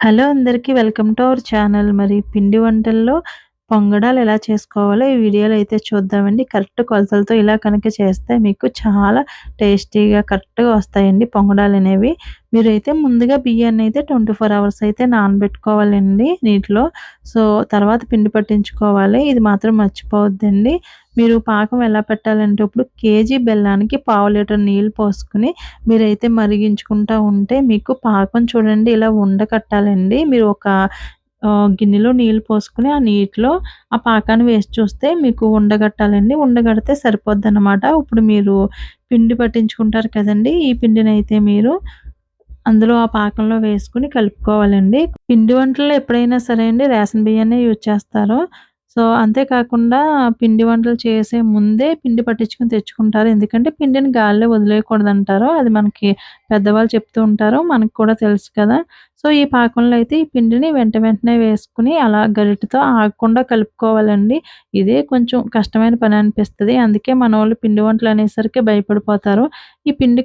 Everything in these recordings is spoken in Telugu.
హలో అందరికీ వెల్కమ్ టు అవర్ ఛానల్. మరి పిండి వంటల్లో పొంగడాలు ఎలా చేసుకోవాలో ఈ వీడియోలో అయితే చూద్దామండి. కరెక్ట్ కొలతలతో ఇలా కనుక చేస్తే మీకు చాలా టేస్టీగా కరెక్ట్‌గా వస్తాయండి పొంగడాలనేవి. మీరైతే ముందుగా బియ్యాన్ని అయితే 24 అవర్స్ అయితే నానబెట్టుకోవాలండి నీటిలో. సో, తర్వాత పిండి పట్టించుకోవాలి. ఇది మాత్రం మర్చిపోవద్దండి. మీరు పాకం ఎలా పెట్టాలంటే ఇప్పుడు కేజీ బెల్లానికి పావు లీటర్ నీళ్ళు పోసుకొని మీరైతే మరిగించుకుంటా ఉంటే మీకు పాకం చూడండి ఇలా ఉండకట్టాలండి. మీరు ఒక గిన్నెలో నీళ్ళు పోసుకొని ఆ నీటిలో ఆ పాకాన్ని వేసి చూస్తే మీకు ఉండగట్టాలండి. ఉండగడితే సరిపోద్దనమాట. ఇప్పుడు మీరు పిండి పట్టించుకుంటారు కదండీ! ఈ పిండినైతే మీరు అందులో ఆ పాకంలో వేసుకొని కలుపుకోవాలండి. పిండి వంటల్లో ఎప్పుడైనా సరే అండి రేషన్ బియ్యాన్నే యూజ్ చేస్తారు. సో, అంతే కాకుండా పిండి వంటలు చేసే ముందే పిండి పట్టించుకొని తెచ్చుకుంటారు. ఎందుకంటే పిండిని గాలిలో వదిలేయకూడదంటారు. అది మనకి పెద్దవాళ్ళు చెప్తూ ఉంటారు. మనకు కూడా తెలుసు కదా! సో, ఈ పాకంలో అయితే ఈ పిండిని వెంటనే వేసుకొని అలా గరిటెతో ఆగకుండా కలుపుకోవాలండి. ఇదే కొంచెం కష్టమైన పని అనిపిస్తది. అందుకే మనోళ్ళు పిండి వంటలు అనేసరికి భయపడిపోతారు. ఈ పిండి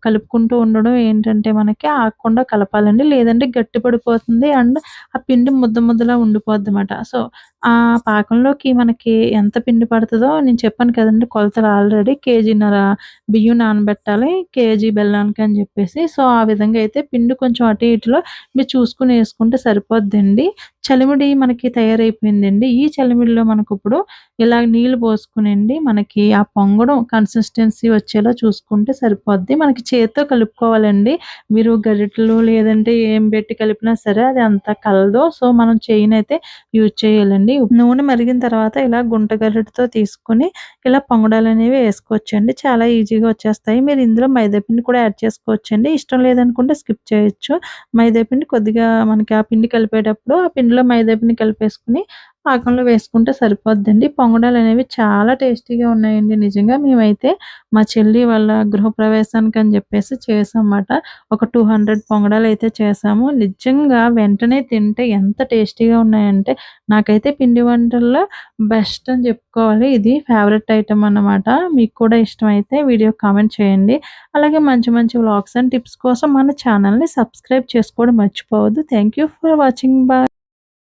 కలుపుకుంటూ ఉండడం ఏంటంటే మనకి ఆగకుండా కలపాలండి. లేదంటే గట్టి పడిపోతుంది. అండ్ ఆ పిండి ముద్దలా ఉండిపోద్దమాట. సో, ఆ పాకంలోకి మనకి ఎంత పిండి పడతదో నేను చెప్పాను కదండీ కొలతలు ఆల్రెడీ కేజీన్నర బియ్యం నానబెట్టాలి. కేజీ బెల్లానికి అని చెప్పేసి. సో, ఆ విధంగా అయితే పిండి కొంచెం అటు ఇటులో మీరు చూసుకొని యేసుకుంటే సరిపోద్దండి. చలివిడి మనకి తయారైపోయిందండి. ఈ చలివిడిలో మనకిప్పుడు ఇలా నీళ్లు పోసుకొనండి మనకి ఆ పొంగడం కన్సిస్టెన్సీ వచ్చేలా చూసుకుంటే సరిపోద్ది. మనకి చేత్తో కలుపుకోవాలండి. మీరు గరిటెలు లేదంటే ఏం పెట్టి కలిపినా సరే అది అంత కలదు. సో, మనం చెయ్యినైతే యూజ్ చేయాలండి. నూనె మరిగిన తర్వాత ఇలా గుంట గరిటెతో తీసుకొని ఇలా పొంగడాలనేవి వేసుకోవచ్చండి. చాలా ఈజీగా వచ్చేస్తాయి. మీరు ఇందులో మైదా పిండి కూడా యాడ్ చేసుకోవచ్చండి. ఇష్టం లేదనుకుంటే స్కిప్ చేయొచ్చు. మైదా పిండి కొద్దిగా మనకి ఆ పిండి కలిపేటప్పుడు ఆ పిండిలో మైదా పిండి కలిపేసుకొని పాకంలో వేసుకుంటే సరిపోద్దండి. పొంగడాలనేవి చాలా టేస్టీగా ఉన్నాయండి నిజంగా. మేమైతే మా చెల్లి వాళ్ళ గృహప్రవేశానికని జెప్పేసి చేశామాట. ఒక 200 పొంగడాలైతే చేశాము. నిజంగా వెంటనే తింటే ఎంత టేస్టీగా ఉన్నాయంటే నాకైతే పిండి వంటల్లో బెస్ట్ అని చెప్పుకోవాలి. ఇది ఫేవరెట్ ఐటెమ్ అన్నమాట. మీకు కూడా ఇష్టమైతే వీడియో కామెంట్ చేయండి. అలాగే మంచి మంచి వ్లాగ్స్ అండ్ టిప్స్ కోసం మన ఛానల్‌ని సబ్స్క్రైబ్ చేసుకోవడం మర్చిపోవద్దు. Thank you for watching. Bye.